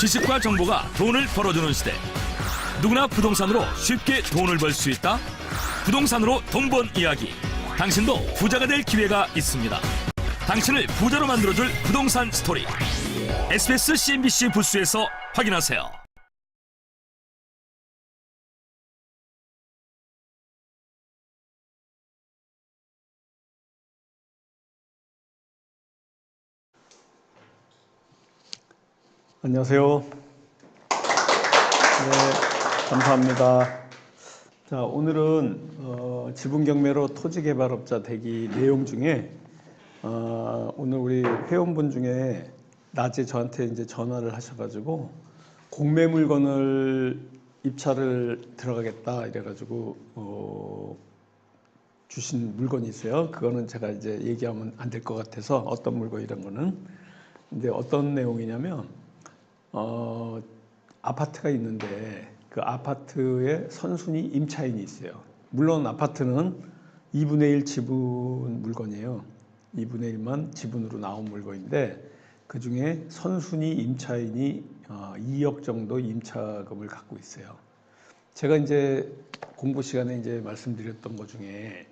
지식과 정보가 돈을 벌어주는 시대. 누구나 부동산으로 쉽게 돈을 벌 수 있다. 부동산으로 돈 번 이야기. 당신도 부자가 될 기회가 있습니다. 당신을 부자로 만들어줄 부동산 스토리. SBS CNBC 부스에서 확인하세요. 안녕하세요. 네, 감사합니다. 자, 오늘은 지분경매로 토지개발업자 되기 내용 중에 오늘 우리 회원분 중에 낮에 저한테 이제 전화를 하셔가지고 공매 물건을 입찰을 들어가겠다 이래가지고 주신 물건이 있어요. 그거는 제가 이제 얘기하면 안 될 것 같아서 어떤 물건 이런 거는. 근데 어떤 내용이냐면 아파트가 있는데 그 아파트에 선순위 임차인이 있어요. 물론 아파트는 2분의 1 지분 물건이에요. 2분의 1만 지분으로 나온 물건인데 그 중에 선순위 임차인이 2억 정도 임차금을 갖고 있어요. 제가 이제 공부 시간에 이제 말씀드렸던 것 중에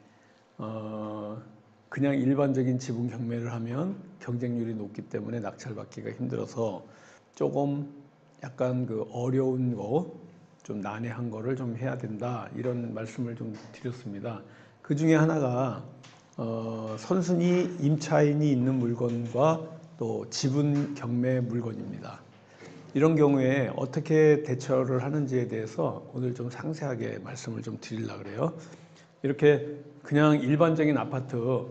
그냥 일반적인 지분 경매를 하면 경쟁률이 높기 때문에 낙찰받기가 힘들어서 조금 약간 그 어려운 거, 좀 난해한 거를 좀 해야 된다 이런 말씀을 좀 드렸습니다. 그 중에 하나가 선순위 임차인이 있는 물건과 또 지분 경매 물건입니다. 이런 경우에 어떻게 대처를 하는지에 대해서 오늘 좀 상세하게 말씀을 좀 드리려고 그래요. 이렇게 그냥 일반적인 아파트,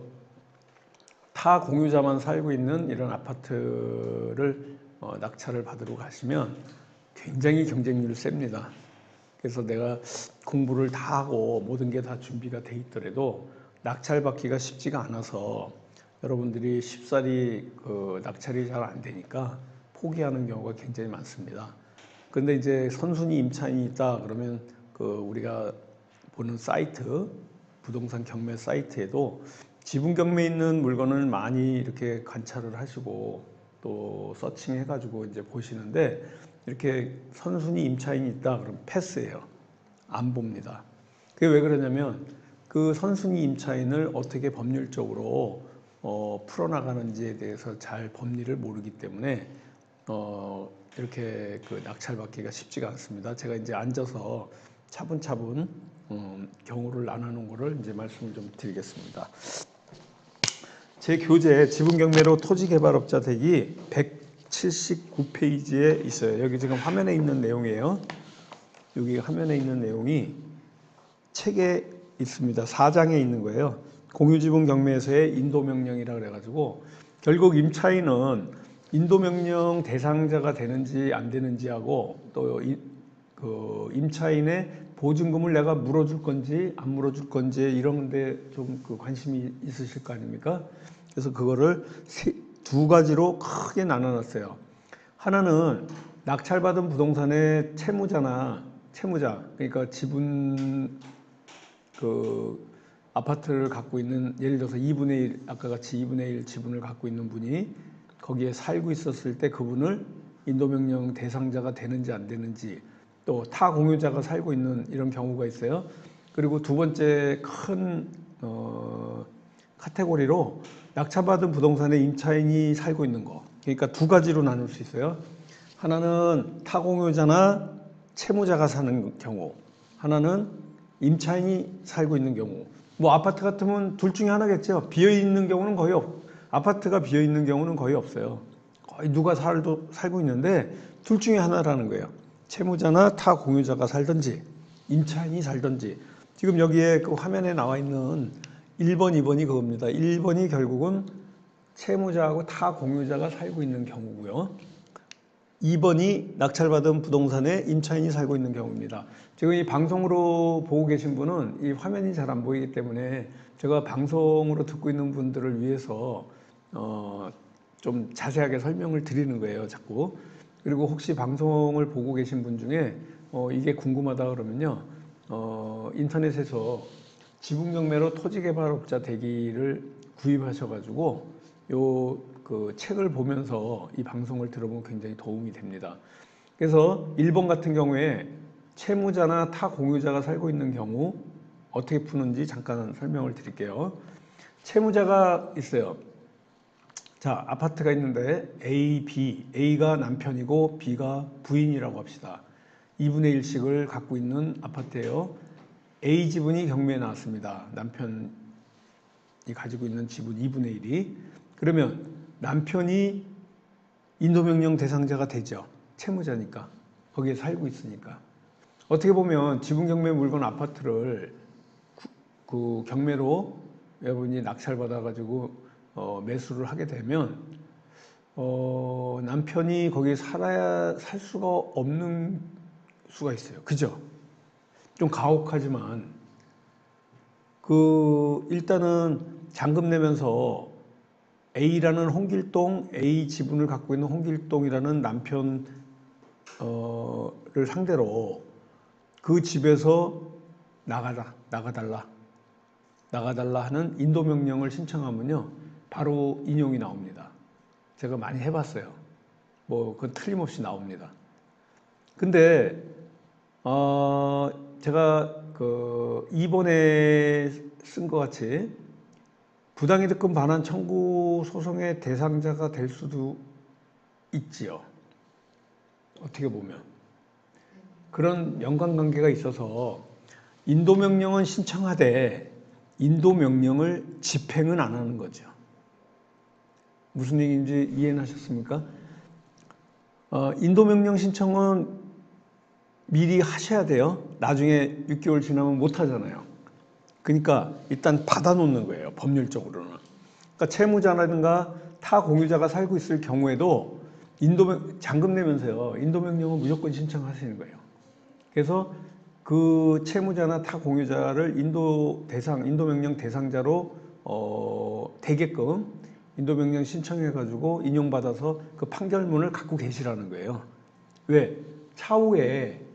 타 공유자만 살고 있는 이런 아파트를 낙찰을 받으러 가시면 굉장히 경쟁률이 셉니다. 그래서 내가 공부를 다 하고 모든 게 다 준비가 돼 있더라도 낙찰 받기가 쉽지가 않아서 여러분들이 쉽사리 낙찰이 잘 안 되니까 포기하는 경우가 굉장히 많습니다. 근데 이제 선순위 임차인이 있다 그러면 우리가 보는 사이트, 부동산 경매 사이트에도 지분 경매에 있는 물건을 많이 이렇게 관찰을 하시고 또 서칭해 가지고 이제 보시는데 이렇게 선순위 임차인이 있다 그러면 패스해요. 안 봅니다. 그게 왜 그러냐면 그 선순위 임차인을 어떻게 법률적으로 풀어나가는지에 대해서 잘 법리를 모르기 때문에 이렇게 낙찰받기가 쉽지가 않습니다. 제가 이제 앉아서 차분차분 경우를 나누는 거를 이제 말씀을 좀 드리겠습니다. 제 교재 지분경매로 토지개발업자 되기 179페이지에 있어요. 여기 지금 화면에 있는 내용이에요. 여기 화면에 있는 내용이 책에 있습니다. 4장에 있는 거예요. 공유지분 경매에서의 인도명령이라 그래가지고 결국 임차인은 인도명령 대상자가 되는지 안 되는지하고 또 임차인의 보증금을 내가 물어줄 건지 안 물어줄 건지 이런 데 좀 관심이 있으실 거 아닙니까? 그래서 그거를 두 가지로 크게 나눠놨어요. 하나는 낙찰받은 부동산의 채무자, 그러니까 지분 아파트를 갖고 있는, 예를 들어서 2분의 1, 아까 같이 2분의 1 지분을 갖고 있는 분이 거기에 살고 있었을 때 그분을 인도명령 대상자가 되는지 안 되는지, 또 타 공유자가 살고 있는 이런 경우가 있어요. 그리고 두 번째 큰 카테고리로 낙찰받은 부동산에 임차인이 살고 있는 거. 그러니까 두 가지로 나눌 수 있어요. 하나는 타 공유자나 채무자가 사는 경우, 하나는 임차인이 살고 있는 경우. 뭐 아파트 같으면 둘 중에 하나겠죠. 비어 있는 경우는 거의 아파트가 비어 있는 경우는 거의 없어요. 거의 누가 살고 있는데 둘 중에 하나라는 거예요. 채무자나 타 공유자가 살든지 임차인이 살든지. 지금 여기에 그 화면에 나와 있는 1번, 2번이 그겁니다. 1번이 결국은 채무자하고 타 공유자가 살고 있는 경우고요. 2번이 낙찰받은 부동산에 임차인이 살고 있는 경우입니다. 지금 이 방송으로 보고 계신 분은 이 화면이 잘 안 보이기 때문에 제가 방송으로 듣고 있는 분들을 위해서 좀 자세하게 설명을 드리는 거예요, 자꾸. 그리고 혹시 방송을 보고 계신 분 중에 이게 궁금하다 그러면요, 인터넷에서 지분경매로 토지개발업자 되기를 구입하셔가지고 그 책을 보면서 이 방송을 들어보면 굉장히 도움이 됩니다. 그래서 1번 같은 경우에 채무자나 타 공유자가 살고 있는 경우 어떻게 푸는지 잠깐 설명을 드릴게요. 채무자가 있어요. 자, 아파트가 있는데 A, B, A가 남편이고 B가 부인이라고 합시다. 2분의 1씩을 갖고 있는 아파트예요. A 지분이 경매에 나왔습니다. 남편이 가지고 있는 지분 2분의 1이. 그러면 남편이 인도명령 대상자가 되죠. 채무자니까. 거기에 살고 있으니까. 어떻게 보면 지분 경매 물건 아파트를 그 경매로 여러분이 낙찰받아가지고 매수를 하게 되면 남편이 거기에 살 수가 없는 수가 있어요. 그죠? 좀 가혹하지만 일단은 잔금 내면서 A라는 홍길동, A 지분을 갖고 있는 홍길동이라는 남편을 상대로 그 집에서 나가달라 하는 인도명령을 신청하면요 바로 인용이 나옵니다. 제가 많이 해봤어요. 그건 틀림없이 나옵니다. 근데 제가 2번에 쓴 것 같이 부당이득금 반환 청구 소송의 대상자가 될 수도 있지요. 어떻게 보면 그런 연관관계가 있어서 인도명령은 신청하되 인도명령을 집행은 안 하는 거죠. 무슨 얘기인지 이해는 하셨습니까? 인도명령 신청은 미리 하셔야 돼요. 나중에 6개월 지나면 못 하잖아요. 그러니까 일단 받아놓는 거예요. 법률적으로는. 그러니까 채무자라든가 타 공유자가 살고 있을 경우에도 잔금 내면서요. 인도명령은 무조건 신청하시는 거예요. 그래서 그 채무자나 타 공유자를 인도명령 대상자로 되게끔 인도명령 신청해가지고 인용받아서 그 판결문을 갖고 계시라는 거예요. 왜? 차후에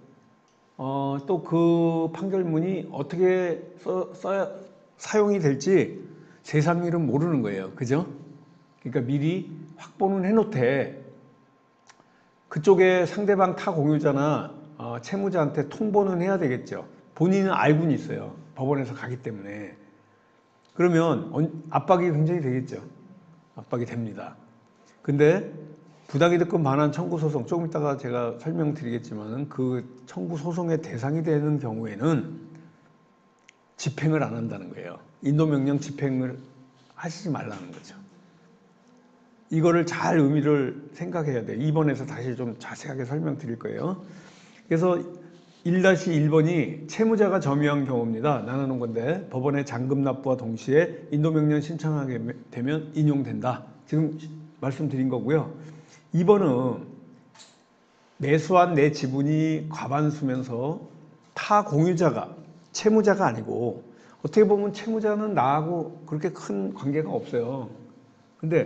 또 그 판결문이 어떻게 사용이 될지 세상 일은 모르는 거예요. 그죠? 그러니까 미리 확보는 해놓되 그쪽에 상대방 타 공유자나 채무자한테 통보는 해야 되겠죠. 본인은 알고는 있어요. 법원에서 가기 때문에. 그러면 압박이 굉장히 되겠죠. 압박이 됩니다. 근데 부당이득금 반환 청구 소송 조금 이따가 제가 설명드리겠지만 그 청구 소송의 대상이 되는 경우에는 집행을 안 한다는 거예요. 인도명령 집행을 하시지 말라는 거죠. 이거를 잘 의미를 생각해야 돼요. 2번에서 다시 좀 자세하게 설명드릴 거예요. 그래서 1-1번이 채무자가 점유한 경우입니다. 나누는 건데 법원에 잔금 납부와 동시에 인도명령 신청하게 되면 인용된다. 지금 말씀드린 거고요. 2번은 매수한 내 지분이 과반수면서 타 공유자가 채무자가 아니고 어떻게 보면 채무자는 나하고 그렇게 큰 관계가 없어요. 근데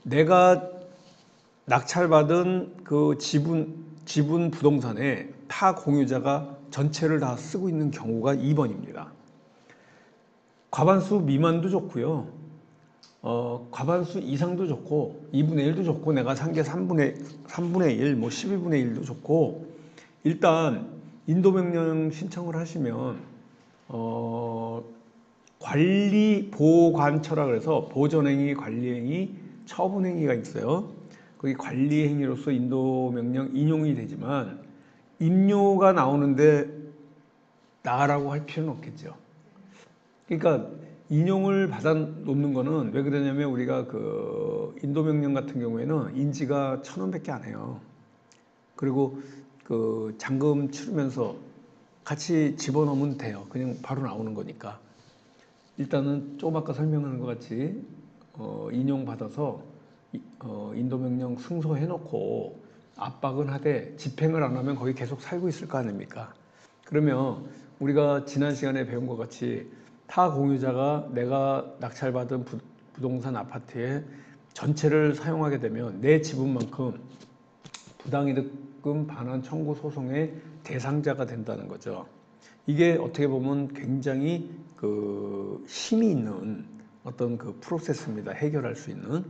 내가 낙찰받은 그 지분 부동산에 타 공유자가 전체를 다 쓰고 있는 경우가 2번입니다. 과반수 미만도 좋고요. 과반수 이상도 좋고 2분의 1도 좋고 내가 산 게 3분의 1, 12분의 1도 좋고 일단 인도명령 신청을 하시면 관리 보관처라 그래서 보전행위, 관리행위, 처분행위가 있어요. 거기 관리행위로서 인도명령 인용이 되지만 임료가 나오는데 나가라고 할 필요는 없겠죠. 그러니까 인용을 받아 놓는 거는 왜 그러냐면 우리가 그 인도명령 같은 경우에는 인지가 1,000원밖에 안 해요. 그리고 그 잔금 치르면서 같이 집어넣으면 돼요. 그냥 바로 나오는 거니까. 일단은 조금 아까 설명하는 것 같이 인용받아서 인도명령 승소해놓고 압박은 하되 집행을 안 하면 거기 계속 살고 있을 거 아닙니까? 그러면 우리가 지난 시간에 배운 것 같이 타 공유자가 내가 낙찰받은 부동산 아파트의 전체를 사용하게 되면 내 지분만큼 부당이득금 반환 청구 소송의 대상자가 된다는 거죠. 이게 어떻게 보면 굉장히 그 힘이 있는 어떤 그 프로세스입니다. 해결할 수 있는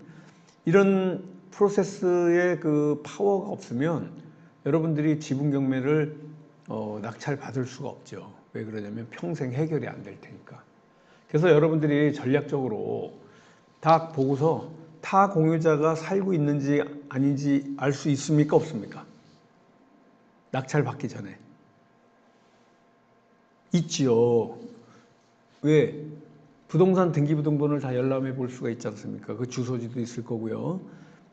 이런 프로세스의 그 파워가 없으면 여러분들이 지분 경매를 낙찰 받을 수가 없죠. 왜 그러냐면 평생 해결이 안 될 테니까. 그래서 여러분들이 전략적으로 딱 보고서 타 공유자가 살고 있는지 아닌지 알 수 있습니까? 없습니까? 낙찰 받기 전에. 있지요. 왜? 부동산 등기부등본을 다 열람해 볼 수가 있지 않습니까? 그 주소지도 있을 거고요.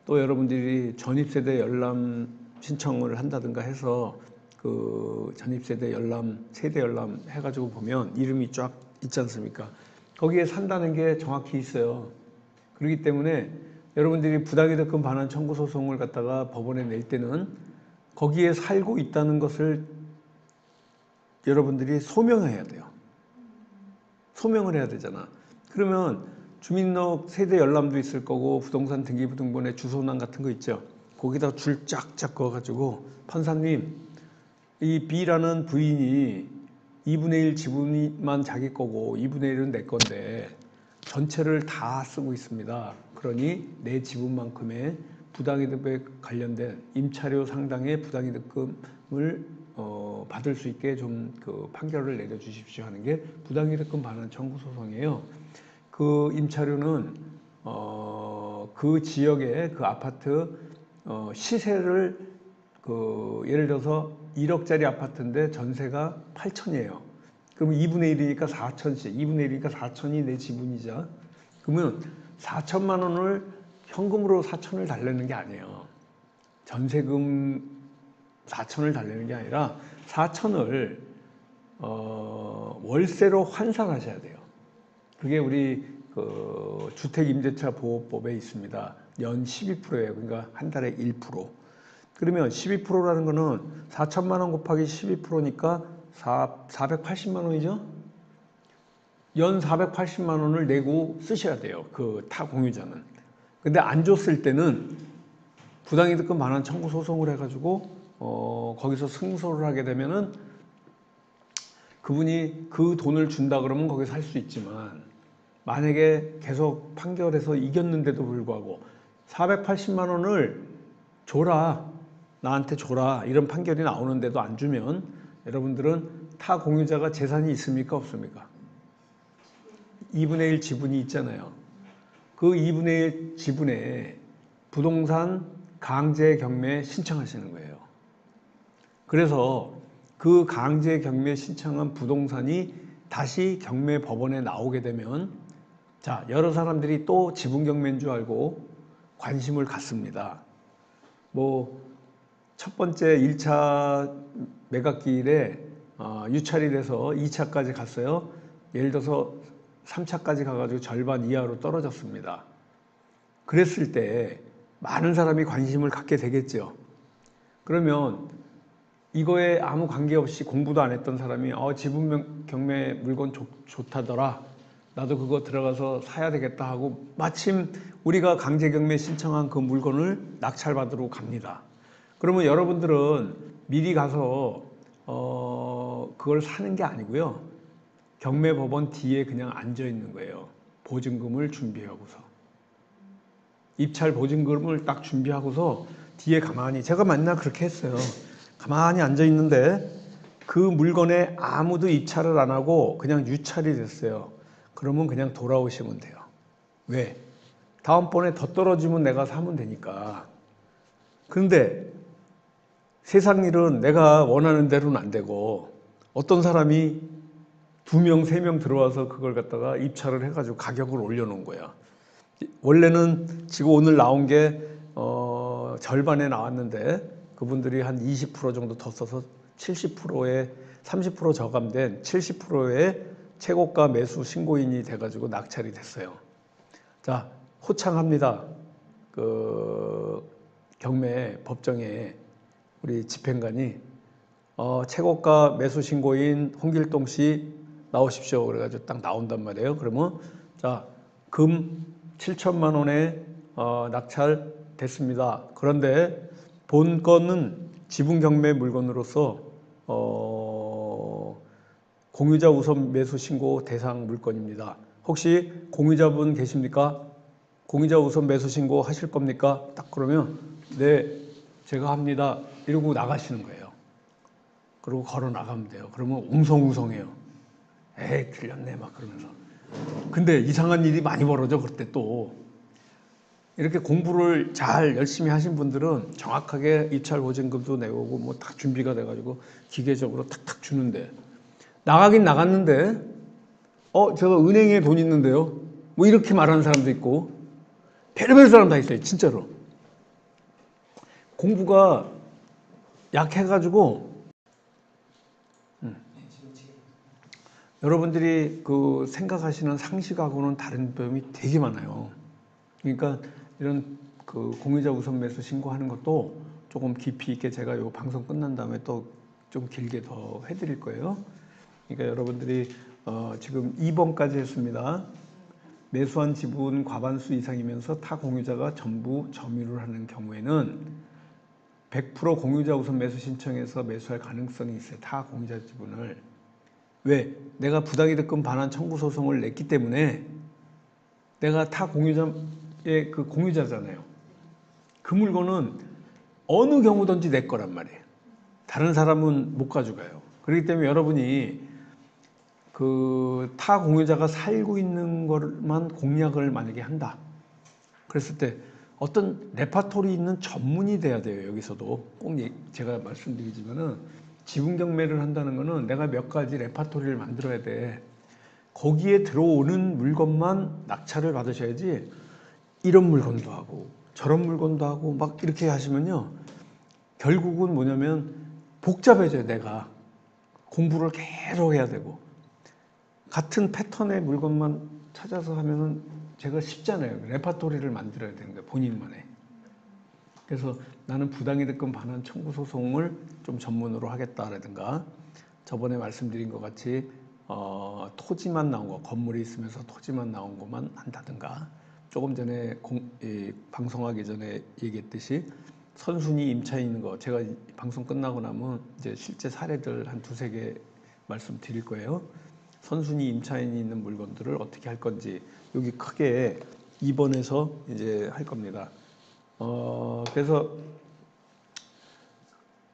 또 여러분들이 전입세대 열람 신청을 한다든가 해서 그 전입세대 열람, 세대 열람 해가지고 보면 이름이 쫙 있지 않습니까? 거기에 산다는 게 정확히 있어요. 그렇기 때문에 여러분들이 부당이득금 반환 청구 소송을 갖다가 법원에 낼 때는 거기에 살고 있다는 것을 여러분들이 소명해야 돼요. 소명을 해야 되잖아. 그러면 주민등록 세대 열람도 있을 거고 부동산 등기부등본에 주소난 같은 거 있죠. 거기다 줄 쫙쫙 그어가지고 판사님 이 B라는 부인이 2분의 1 지분만 자기 거고 2분의 1은 내 건데 전체를 다 쓰고 있습니다. 그러니 내 지분만큼의 부당이득에 관련된 임차료 상당의 부당이득금을 받을 수 있게 좀 그 판결을 내려주십시오 하는 게 부당이득금 반환 청구 소송이에요. 그 임차료는 그 지역의 그 아파트 시세를 예를 들어서 1억짜리 아파트인데 전세가 8천이에요. 그럼 2분의 1이니까 4천씩, 2분의 1이니까 4천이 내 지분이자. 그러면 4천만 원을 현금으로 4천을 달래는 게 아니에요. 전세금 4천을 달래는 게 아니라 4천을 월세로 환산하셔야 돼요. 그게 우리 그 주택임대차 보호법에 있습니다. 연 12%예요. 그러니까 한 달에 1%. 그러면 12%라는 거는 4천만 원 곱하기 12%니까 480만 원이죠? 연 480만 원을 내고 쓰셔야 돼요. 그 타 공유자는. 근데 안 줬을 때는 부당이득금 반환 청구 소송을 해가지고 거기서 승소를 하게 되면은 그분이 그 돈을 준다 그러면 거기서 살 수 있지만 만약에 계속 판결에서 이겼는데도 불구하고 480만 원을 줘라, 나한테 줘라 이런 판결이 나오는데도 안 주면 여러분들은 타 공유자가 재산이 있습니까? 없습니까? 2분의 1 지분이 있잖아요. 그 2분의 1 지분에 부동산 강제 경매 신청하시는 거예요. 그래서 그 강제 경매 신청한 부동산이 다시 경매 법원에 나오게 되면 자, 여러 사람들이 또 지분 경매인 줄 알고 관심을 갖습니다. 뭐 첫 번째 1차 매각기일에 유찰이 돼서 2차까지 갔어요. 예를 들어서 3차까지 가가지고 절반 이하로 떨어졌습니다. 그랬을 때 많은 사람이 관심을 갖게 되겠죠. 그러면 이거에 아무 관계없이 공부도 안 했던 사람이 지분 경매 물건 좋다더라. 나도 그거 들어가서 사야 되겠다 하고 마침 우리가 강제 경매 신청한 그 물건을 낙찰받으러 갑니다. 그러면 여러분들은 미리 가서 그걸 사는 게 아니고요. 경매법원 뒤에 그냥 앉아 있는 거예요. 보증금을 준비하고서. 입찰 보증금을 딱 준비하고서 뒤에 가만히, 제가 맨날 그렇게 했어요. 가만히 앉아 있는데 그 물건에 아무도 입찰을 안 하고 그냥 유찰이 됐어요. 그러면 그냥 돌아오시면 돼요. 왜? 다음번에 더 떨어지면 내가 사면 되니까. 그런데 세상 일은 내가 원하는 대로는 안 되고 어떤 사람이 2명, 3명 들어와서 그걸 갖다가 입찰을 해가지고 가격을 올려놓은 거야. 원래는 지금 오늘 나온 게 절반에 나왔는데 그분들이 한 20% 정도 더 써서 70%에 30% 저감된 70%의 최고가 매수 신고인이 돼가지고 낙찰이 됐어요. 자, 호창합니다. 그 경매 법정에 우리 집행관이 최고가 매수 신고인 홍길동 씨 나오십시오. 그래가지고 딱 나온단 말이에요. 그러면 자, 금 7천만 원에 낙찰 됐습니다. 그런데 본 건은 지분 경매 물건으로서 공유자 우선 매수 신고 대상 물건입니다. 혹시 공유자분 계십니까? 공유자 우선 매수 신고 하실 겁니까? 딱 그러면 네, 제가 합니다. 이러고 나가시는 거예요. 그리고 걸어 나가면 돼요. 그러면 웅성웅성해요. 에이, 틀렸네, 막 그러면서. 근데 이상한 일이 많이 벌어져, 그때 또. 이렇게 공부를 잘 열심히 하신 분들은 정확하게 입찰 보증금도 내오고 뭐 딱 준비가 돼가지고 기계적으로 탁탁 주는데, 나가긴 나갔는데, 제가 은행에 돈 있는데요. 뭐 이렇게 말하는 사람도 있고, 별의별 사람 다 있어요, 진짜로. 공부가 약해가지고, 여러분들이 그 생각하시는 상식하고는 다른 점이 되게 많아요. 그러니까 이런 그 공유자 우선 매수 신고하는 것도 조금 깊이 있게 제가 이 방송 끝난 다음에 또 좀 길게 더 해드릴 거예요. 그러니까 여러분들이 지금 2번까지 했습니다. 매수한 지분 과반수 이상이면서 타 공유자가 전부 점유를 하는 경우에는 100% 공유자 우선 매수 신청해서 매수할 가능성이 있어요. 타 공유자 지분을. 왜? 내가 부당이득금 반환 청구 소송을 냈기 때문에 내가 타 공유자의 그 공유자잖아요. 그 물건은 어느 경우든지 내 거란 말이에요. 다른 사람은 못 가져가요. 그렇기 때문에 여러분이 그 타 공유자가 살고 있는 것만 공략을 만약에 한다. 그랬을 때 어떤 레파토리 있는 전문이 돼야 돼요. 여기서도 꼭 제가 말씀드리지만은 지분 경매를 한다는 거는 내가 몇 가지 레파토리를 만들어야 돼. 거기에 들어오는 물건만 낙찰을 받으셔야지 이런 물건도 하고 저런 물건도 하고 막 이렇게 하시면요. 결국은 뭐냐면 복잡해져요. 내가 공부를 계속 해야 되고 같은 패턴의 물건만 찾아서 하면은 제가 쉽잖아요. 레파토리를 만들어야 되는 거예요. 본인만의. 그래서 나는 부당이득금 반환 청구 소송을 좀 전문으로 하겠다라든가 저번에 말씀드린 것 같이 토지만 나온 거, 건물이 있으면서 토지만 나온 것만 한다든가 조금 전에 방송하기 전에 얘기했듯이 선순위 임차인 있는 거 제가 방송 끝나고 나면 이제 실제 사례들 한 두세 개 말씀드릴 거예요. 선순위 임차인이 있는 물건들을 어떻게 할 건지 여기 크게 2번에서 이제 할 겁니다. 그래서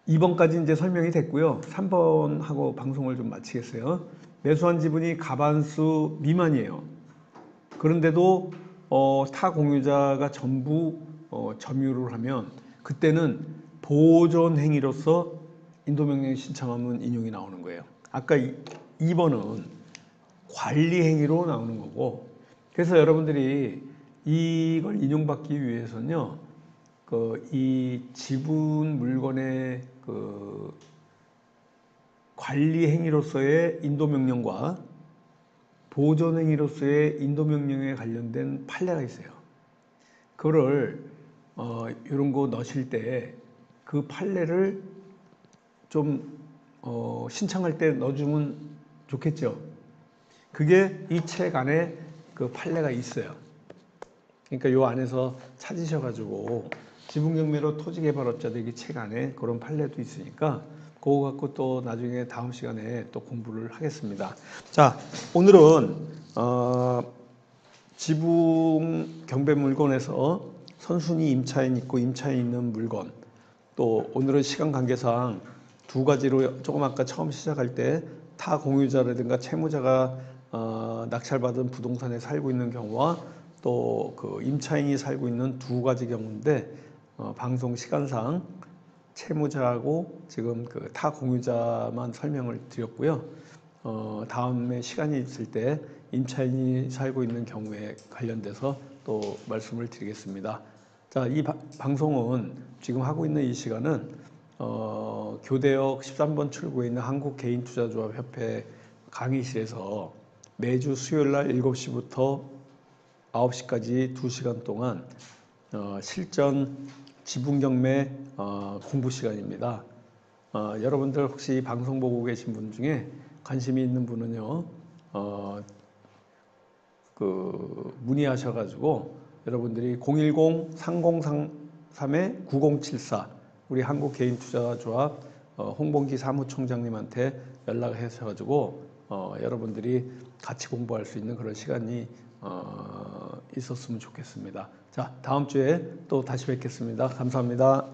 2번까지 이제 설명이 됐고요. 3번하고 방송을 좀 마치겠어요. 매수한 지분이 과반수 미만이에요. 그런데도 타 공유자가 전부 점유를 하면 그때는 보존 행위로서 인도명령 신청하면 인용이 나오는 거예요. 아까 2번은 관리 행위로 나오는 거고 그래서 여러분들이 이걸 인용받기 위해서는요. 이 지분 물건의 그 관리 행위로서의 인도명령과 보존 행위로서의 인도명령에 관련된 판례가 있어요. 그거를 이런 거 넣으실 때 그 판례를 좀 신청할 때 넣어주면 좋겠죠. 그게 이 책 안에 그 판례가 있어요. 그러니까 요 안에서 찾으셔가지고 지분경매로 토지개발업자 되기 책 안에 그런 판례도 있으니까 그거 갖고 또 나중에 다음 시간에 또 공부를 하겠습니다. 자, 오늘은 지분 경매 물건에서 선순위 임차인 있고 임차인 있는 물건 또 오늘은 시간 관계상 두 가지로 조금 아까 처음 시작할 때 타 공유자라든가 채무자가 낙찰받은 부동산에 살고 있는 경우와 또 그 임차인이 살고 있는 두 가지 경우인데 방송 시간상 채무자하고 지금 그 타 공유자만 설명을 드렸고요. 다음에 시간이 있을 때 임차인이 살고 있는 경우에 관련돼서 또 말씀을 드리겠습니다. 자, 이 방송은 지금 하고 있는 이 시간은 교대역 13번 출구에 있는 한국개인투자조합협회 강의실에서 매주 수요일 날 7시부터 9시까지 2시간 동안 실전 지분경매 공부 시간입니다. 여러분들 혹시 방송 보고 계신 분 중에 관심이 있는 분은요, 문의하셔가지고 여러분들이 010-3033-9074 우리 한국개인투자조합 홍봉기 사무총장님한테 연락하셔가지고 여러분들이 같이 공부할 수 있는 그런 시간이 있었으면 좋겠습니다. 자, 다음 주에 또 다시 뵙겠습니다. 감사합니다.